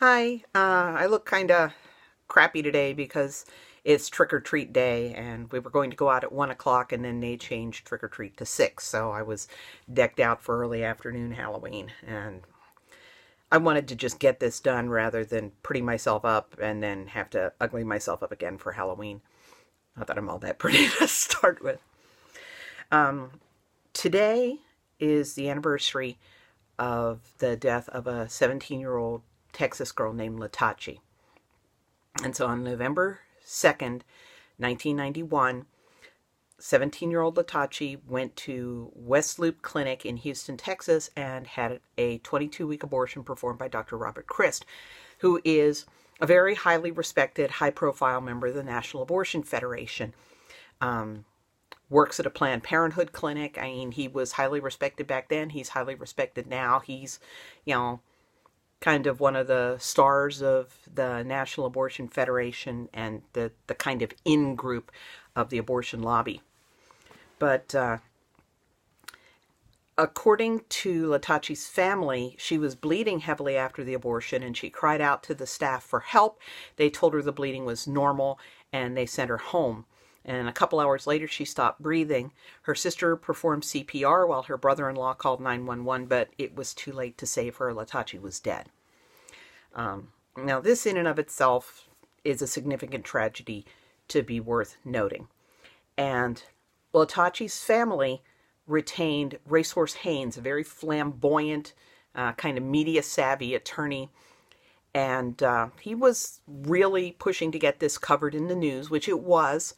Hi, I look kind of crappy today because it's trick-or-treat day and we were going to go out at 1 o'clock and then they changed trick-or-treat to 6. So I was decked out for early afternoon Halloween and I wanted to just get this done rather than pretty myself up and then have to ugly myself up again for Halloween. Not that I'm all that pretty to start with. Today is the anniversary of the death of a 17-year-old Texas girl named Latachie. And so on November 2nd, 1991, 17-year-old Latachie went to West Loop Clinic in Houston, Texas, and had a 22-week abortion performed by Dr. Robert Christ, who is a very highly respected, high-profile member of the National Abortion Federation. Works at a Planned Parenthood clinic. I mean, he was highly respected back then. He's highly respected now. He's, kind of one of the stars of the National Abortion Federation and the kind of in-group of the abortion lobby. But according to Latachie's family, she was bleeding heavily after the abortion and she cried out to the staff for help. They told her the bleeding was normal and they sent her home. And a couple hours later, she stopped breathing. Her sister performed CPR while her brother-in-law called 911, but it was too late to save her. Latachie was dead. Now, this in and of itself is a significant tragedy to be worth noting. And Latachie's family retained Racehorse Haynes, a very flamboyant, kind of media-savvy attorney. And he was really pushing to get this covered in the news, which it was.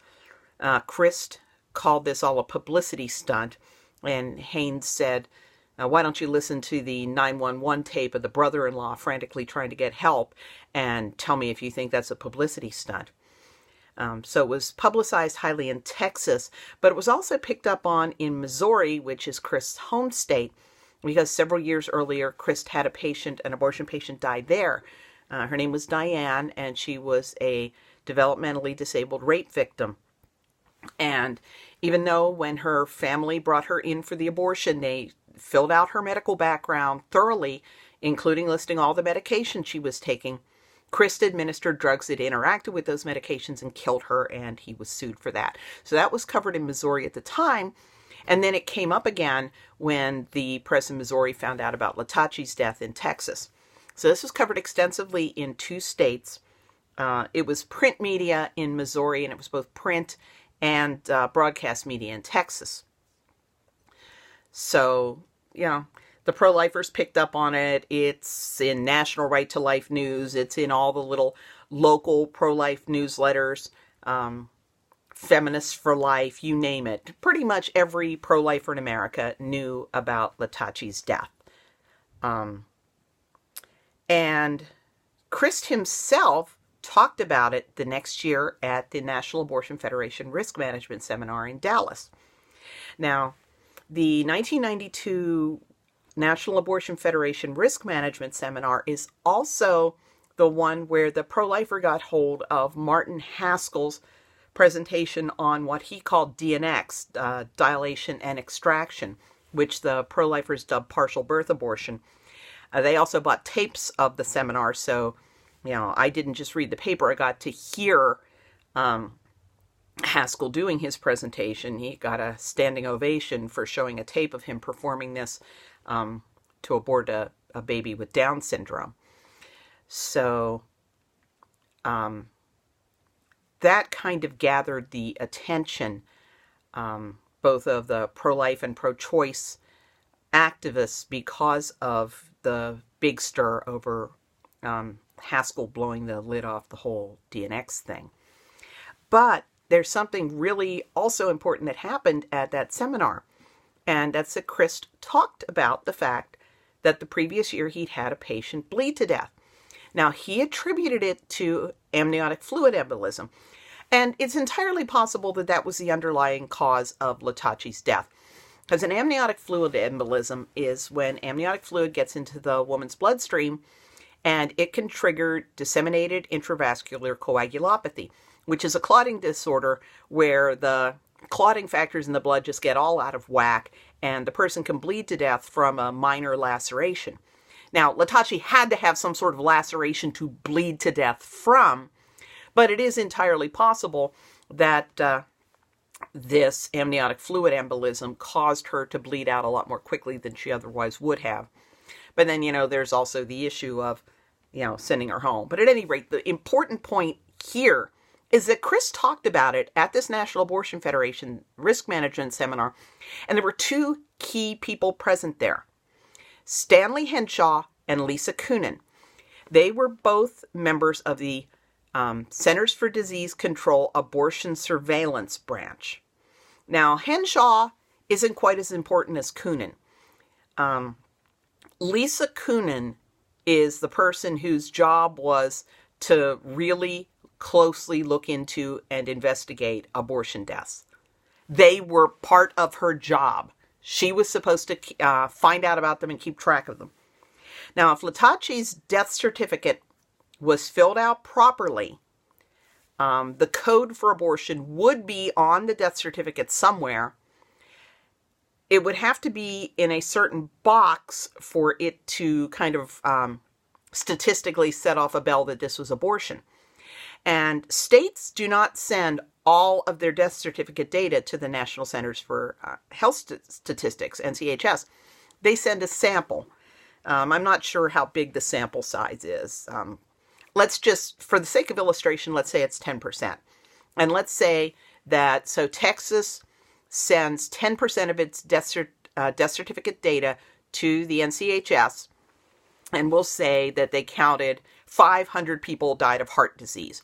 Christ called this all a publicity stunt, and Haynes said, why don't you listen to the 911 tape of the brother-in-law frantically trying to get help and tell me if you think that's a publicity stunt. So it was publicized highly in Texas, but it was also picked up on in Missouri, which is Christ's home state, because several years earlier, Christ had an abortion patient die there. Her name was Diane, and she was a developmentally disabled rape victim. And even though when her family brought her in for the abortion, they filled out her medical background thoroughly, including listing all the medications she was taking, Christ administered drugs that interacted with those medications and killed her, and he was sued for that. So that was covered in Missouri at the time, and then it came up again when the press in Missouri found out about Latachie's death in Texas. So this was covered extensively in 2 states. It was print media in Missouri, and it was both print and broadcast media in Texas. So, the pro-lifers picked up on it. It's in National Right to Life News. It's in all the little local pro-life newsletters, Feminists for Life, you name it. Pretty much every pro-lifer in America knew about Latachie's death. And Christ himself talked about it the next year at the National Abortion Federation Risk Management Seminar in Dallas. Now, the 1992 National Abortion Federation Risk Management Seminar is also the one where the pro-lifer got hold of Martin Haskell's presentation on what he called DNX, dilation and extraction, which the pro-lifers dubbed partial birth abortion. They also bought tapes of the seminar, so I didn't just read the paper. I got to hear Haskell doing his presentation. He got a standing ovation for showing a tape of him performing this to abort a baby with Down syndrome. So that kind of gathered the attention both of the pro-life and pro-choice activists because of the big stir over Haskell blowing the lid off the whole DNX thing. But there's something really also important that happened at that seminar, and that's that Christ talked about the fact that the previous year he'd had a patient bleed to death. Now, he attributed it to amniotic fluid embolism, and it's entirely possible that that was the underlying cause of Latachie's death. Because an amniotic fluid embolism is when amniotic fluid gets into the woman's bloodstream, and it can trigger disseminated intravascular coagulopathy, which is a clotting disorder where the clotting factors in the blood just get all out of whack, and the person can bleed to death from a minor laceration. Now, Latachie had to have some sort of laceration to bleed to death from, but it is entirely possible that this amniotic fluid embolism caused her to bleed out a lot more quickly than she otherwise would have. But then, there's also the issue of, sending her home. But at any rate, the important point here is that Chris talked about it at this National Abortion Federation risk management seminar, and there were two key people present there, Stanley Henshaw and Lisa Kunin. They were both members of the Centers for Disease Control Abortion Surveillance Branch. Now, Henshaw isn't quite as important as Kunin. Lisa Kunin is the person whose job was to really closely look into and investigate abortion deaths. They were part of her job. She was supposed to find out about them and keep track of them. Now, if Latachie's death certificate was filled out properly, the code for abortion would be on the death certificate somewhere. It would have to be in a certain box for it to kind of statistically set off a bell that this was abortion. And states do not send all of their death certificate data to the National Centers for Health Statistics, NCHS. They send a sample. I'm not sure how big the sample size is. Let's just, for the sake of illustration, let's say it's 10%. And let's say that, so Texas sends 10% of its death certificate data to the NCHS, and we'll say that they counted 500 people died of heart disease.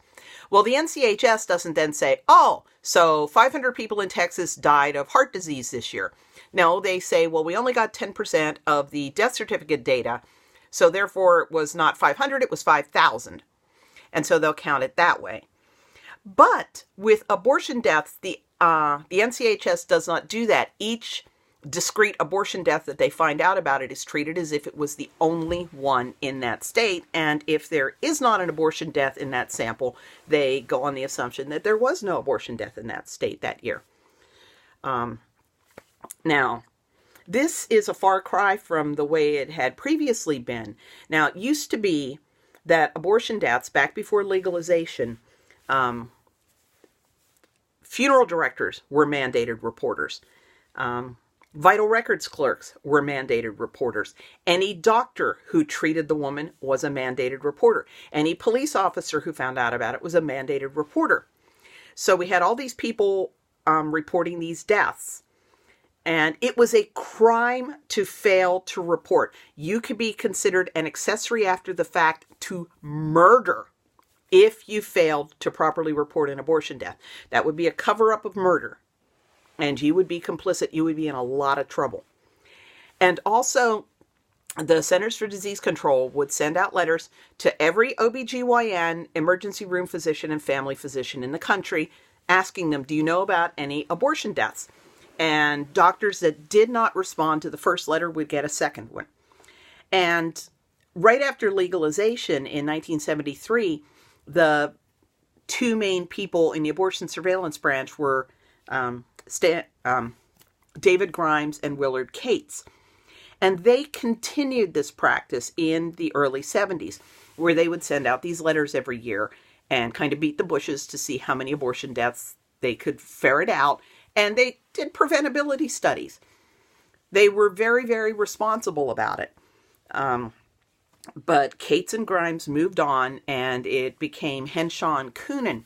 Well, the NCHS doesn't then say, oh, so 500 people in Texas died of heart disease this year. No, they say, well, we only got 10% of the death certificate data, so therefore it was not 500, it was 5,000. And so they'll count it that way. But with abortion deaths, the NCHS does not do that. Each discrete abortion death that they find out about it is treated as if it was the only one in that state. And if there is not an abortion death in that sample, they go on the assumption that there was no abortion death in that state that year. Now, this is a far cry from the way it had previously been. Now, it used to be that abortion deaths, back before legalization, funeral directors were mandated reporters. Vital records clerks were mandated reporters. Any doctor who treated the woman was a mandated reporter. Any police officer who found out about it was a mandated reporter. So we had all these people reporting these deaths. And it was a crime to fail to report. You could be considered an accessory after the fact to murder if you failed to properly report an abortion death. That would be a cover-up of murder. And you would be complicit. You would be in a lot of trouble. And also, the Centers for Disease Control would send out letters to every OBGYN, emergency room physician, and family physician in the country, asking them, do you know about any abortion deaths? And doctors that did not respond to the first letter would get a second one. And right after legalization in 1973, the two main people in the abortion surveillance branch were David Grimes and Willard Cates. And they continued this practice in the early 70s, where they would send out these letters every year and kind of beat the bushes to see how many abortion deaths they could ferret out. And they did preventability studies. They were very, very responsible about it. But Cates and Grimes moved on, and it became Henshaw and Kunin.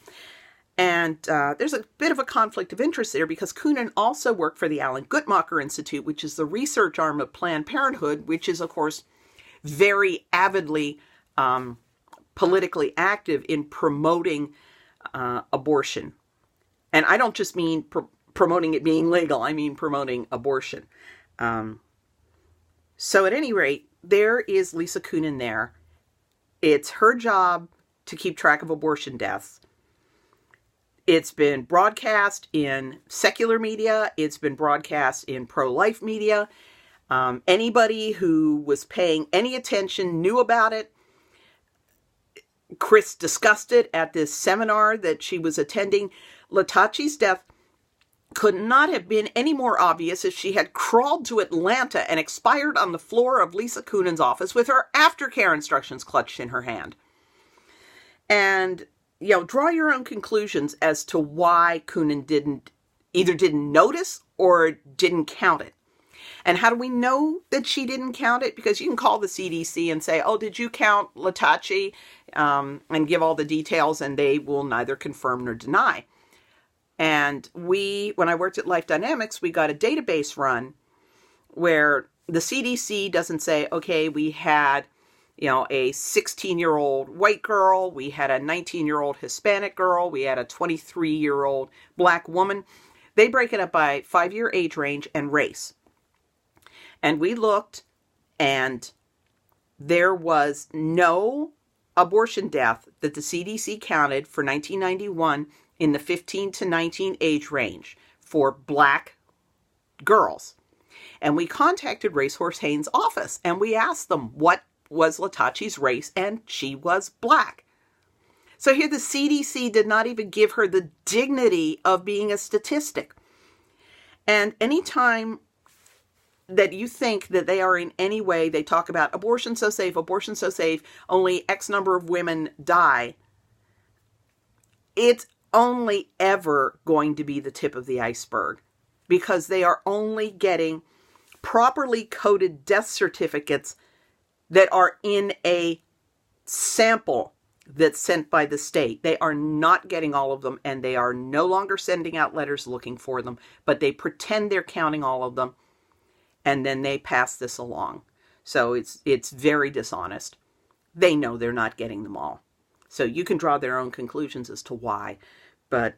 And there's a bit of a conflict of interest there, because Kunin also worked for the Alan Guttmacher Institute, which is the research arm of Planned Parenthood, which is, of course, very avidly politically active in promoting abortion. And I don't just mean promoting it being legal, I mean promoting abortion. So at any rate, there is Lisa Kunin there. It's her job to keep track of abortion deaths. It's been broadcast in secular media. It's been broadcast in pro-life media. Anybody who was paying any attention knew about it. Chris discussed it at this seminar that she was attending. Latachie's death could not have been any more obvious if she had crawled to Atlanta and expired on the floor of Lisa Coonan's office with her aftercare instructions clutched in her hand. And, draw your own conclusions as to why Coonan either didn't notice or didn't count it. And how do we know that she didn't count it? Because you can call the CDC and say, oh, did you count Latachie? And give all the details, and they will neither confirm nor deny. And when I worked at Life Dynamics, we got a database run where the CDC doesn't say, okay, we had, a 16-year-old white girl, we had a 19-year-old Hispanic girl, we had a 23-year-old black woman. They break it up by 5-year age range and race. And we looked, and there was no abortion death that the CDC counted for 1991 in the 15 to 19 age range for black girls. And we contacted Racehorse Haynes' office, and we asked them what was Latachie's race, and she was black. So here the CDC did not even give her the dignity of being a statistic. And anytime that you think that they are in any way, they talk about abortion so safe, only X number of women die, it's only ever going to be the tip of the iceberg, because they are only getting properly coded death certificates that are in a sample that's sent by the state. They are not getting all of them, and they are no longer sending out letters looking for them, but they pretend they're counting all of them, and then they pass this along. So it's very dishonest. They know they're not getting them all. So you can draw their own conclusions as to why. But,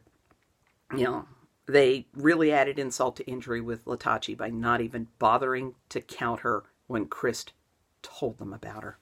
they really added insult to injury with Latachie by not even bothering to count her when Chris told them about her.